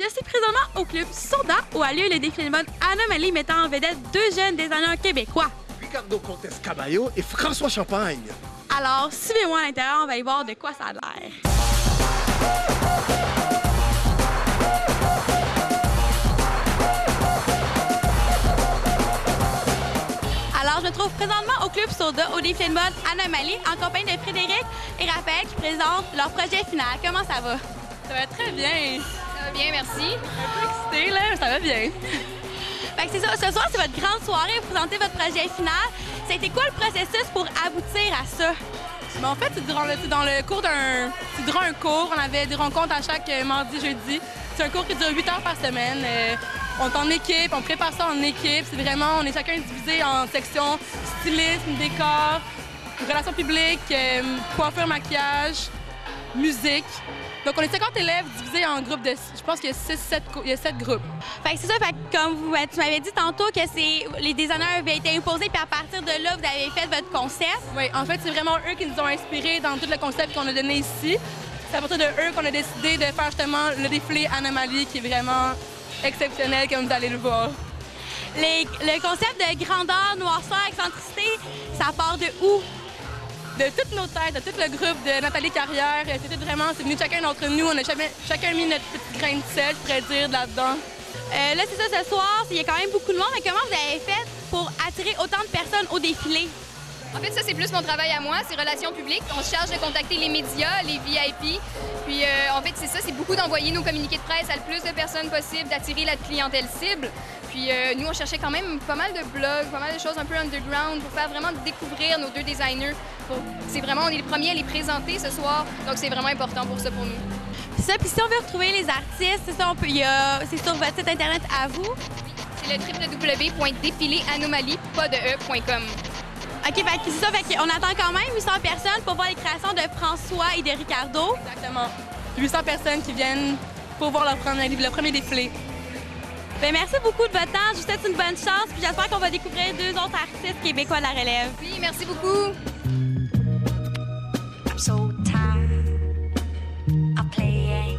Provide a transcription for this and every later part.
Je suis présentement au club Soda où a lieu le défilé de mode Anomalie mettant en vedette deux jeunes designers québécois. Ricardo Cortés Caballo et François Champagne. Alors, suivez-moi à l'intérieur, on va y voir de quoi ça a l'air. Alors, je me trouve présentement au club Soda au défilé de mode Anomalie en compagnie de Frédéric et Raphaël qui présentent leur projet final. Comment ça va? Ça va très bien. Ça va bien, merci. Un peu excitée, là, ça va bien. Fait que c'est ça, ce soir, c'est votre grande soirée, vous présentez votre projet final. C'était quoi le processus pour aboutir à ça? Mais en fait, c'est durant le cours durant un cours, on avait des rencontres à chaque mardi, jeudi. C'est un cours qui dure 8 heures par semaine. On est en équipe, on prépare ça en équipe. C'est vraiment, on est chacun divisé en sections stylisme, décor, relations publiques, coiffure, maquillage, musique. Donc, on est 50 élèves divisés en groupes de, je pense qu'il y a 7 groupes. Fait que c'est ça, fait que comme tu m'avais dit tantôt que les designers avaient été imposés, puis à partir de là, vous avez fait votre concept. Oui, en fait, c'est vraiment eux qui nous ont inspirés dans tout le concept qu'on a donné ici. C'est à partir de eux qu'on a décidé de faire justement le défilé Anomalie, qui est vraiment exceptionnel, comme vous allez le voir. Le concept de grandeur, noirceur, excentricité, ça part de où? De toutes nos têtes, de tout le groupe de Nathalie Carrière, c'est venu chacun d'entre nous. On a chacun mis notre petite grain de sel, je pourrais dire, là-dedans. Là, c'est ça, ce soir, il y a quand même beaucoup de monde. Mais comment vous avez fait pour attirer autant de personnes au défilé? En fait, ça, c'est plus mon travail à moi, c'est relations publiques. On se charge de contacter les médias, les VIP. Puis, en fait, c'est ça, c'est beaucoup d'envoyer nos communiqués de presse à le plus de personnes possible, d'attirer la clientèle cible. Puis, nous, on cherchait quand même pas mal de blogs, pas mal de choses un peu underground pour faire vraiment découvrir nos deux designers. C'est vraiment, on est les premiers à les présenter ce soir, donc c'est vraiment important pour ça pour nous. C'est ça, puis si on veut retrouver les artistes, c'est ça, c'est sur votre site Internet à vous? C'est le www.défiléanomalie.com. OK, fait que c'est ça, fait qu'on attend quand même 800 personnes pour voir les créations de François et de Ricardo. Exactement. 800 personnes qui viennent pour voir le premier défilé. Bien, merci beaucoup de votre temps. Je vous souhaite une bonne chance, puis j'espère qu'on va découvrir deux autres artistes québécois de la relève. Oui, merci beaucoup. I'm so tired of playing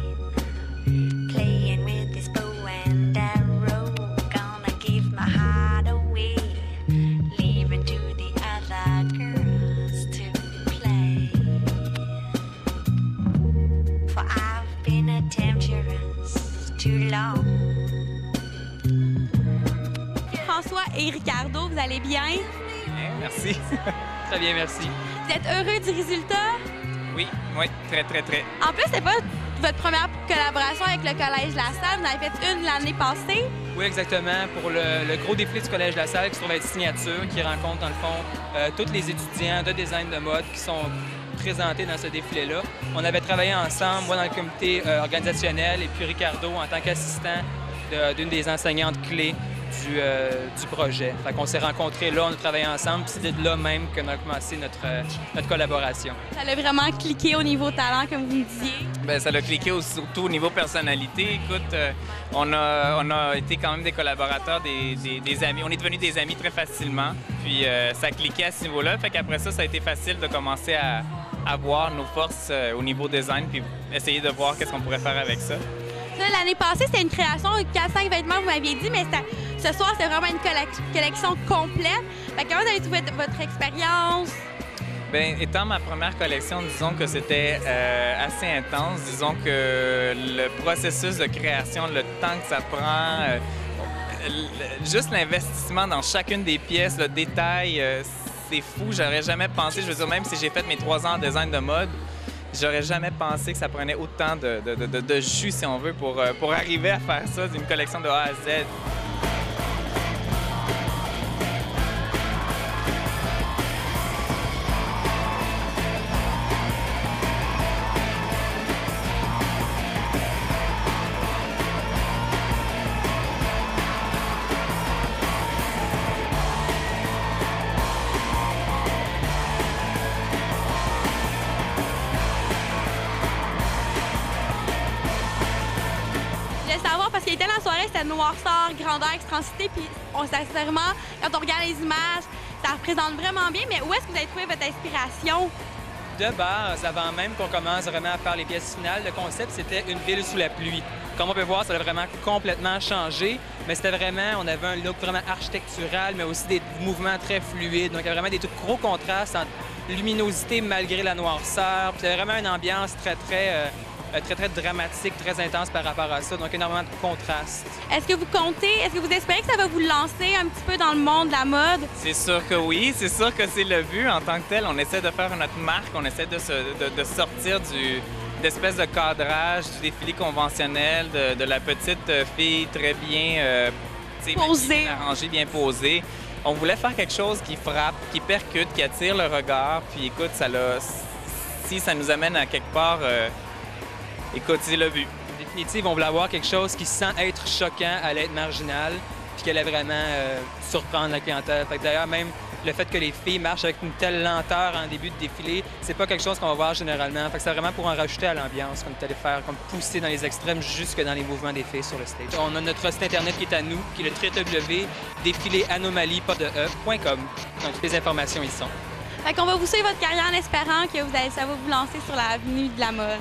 with this bow and arrow. Gonna give my heart away, leaving to the other girls to play. For I've been a temptress too long. François et Ricardo, vous allez bien? Bien, merci. Très bien, merci. Vous êtes heureux du résultat? Oui, très. En plus, c'est pas votre première collaboration avec le Collège La Salle. Vous en avez fait une l'année passée. Oui, exactement. Pour le gros défilé du Collège La Salle, qui se trouve être signature, qui rencontre, dans le fond, tous les étudiants de design de mode qui sont présentés dans ce défilé-là. On avait travaillé ensemble, moi dans le comité organisationnel et puis Ricardo en tant qu'assistant d'une des enseignantes clés du projet. Fait qu'on s'est rencontrés là, on a travaillé ensemble, puis c'est de là même qu'on a commencé notre collaboration. Ça a vraiment cliqué au niveau talent, comme vous me disiez. Bien, ça a cliqué surtout au niveau personnalité. Écoute, on a été quand même des collaborateurs, des amis. On est devenus des amis très facilement. Puis ça a cliqué à ce niveau-là. Fait qu'après ça, ça a été facile de commencer à voir nos forces au niveau design, puis essayer de voir qu'est-ce qu'on pourrait faire avec ça. L'année passée, c'était une création 4-5 vêtements, vous m'aviez dit, mais ce soir, c'est vraiment une collection complète. Fait que comment vous avez trouvé votre expérience? Bien, étant ma première collection, disons que c'était assez intense. Disons que le processus de création, le temps que ça prend, juste l'investissement dans chacune des pièces, le détail, c'est fou. J'aurais jamais pensé, je veux dire, même si j'ai fait mes 3 ans en design de mode, j'aurais jamais pensé que ça prenait autant de jus, si on veut, pour arriver à faire ça d'une collection de A à Z. Parce qu'il était dans la soirée, c'était noirceur, grandeur, extensité, puis sincèrement, quand on regarde les images, ça représente vraiment bien. Mais où est-ce que vous avez trouvé votre inspiration? De base, avant même qu'on commence vraiment à faire les pièces finales, le concept, c'était une ville sous la pluie. Comme on peut voir, ça a vraiment complètement changé, mais c'était vraiment, on avait un look vraiment architectural, mais aussi des mouvements très fluides. Donc, il y a vraiment des gros contrastes entre luminosité malgré la noirceur. Puis, il y avait vraiment une ambiance très dramatique, très intense par rapport à ça. Donc, énormément de contrastes. Est-ce que vous espérez que ça va vous lancer un petit peu dans le monde de la mode? C'est sûr que oui, c'est sûr que c'est le but en tant que tel. On essaie de faire notre marque, on essaie de sortir d'espèce de cadrage du défilé conventionnel, de la petite fille très bien posée, bien arrangée, bien posée. On voulait faire quelque chose qui frappe, qui percute, qui attire le regard. Puis écoute, si ça nous amène à quelque part, écoute, c'est le but. En définitive, on voulait avoir quelque chose qui, sans être choquant, allait être marginal, puis qui allait vraiment surprendre la clientèle. Fait que d'ailleurs, même le fait que les filles marchent avec une telle lenteur en début de défilé, c'est pas quelque chose qu'on va voir généralement. Fait que c'est vraiment pour en rajouter à l'ambiance qu'on est allé faire, comme pousser dans les extrêmes jusque dans les mouvements des filles sur le stage. On a notre site internet qui est à nous, qui est le www.défiléanomalie.com. Donc toutes les informations y sont. Fait qu'on va vous suivre votre carrière en espérant que ça va vous lancer sur l'avenue de la mode.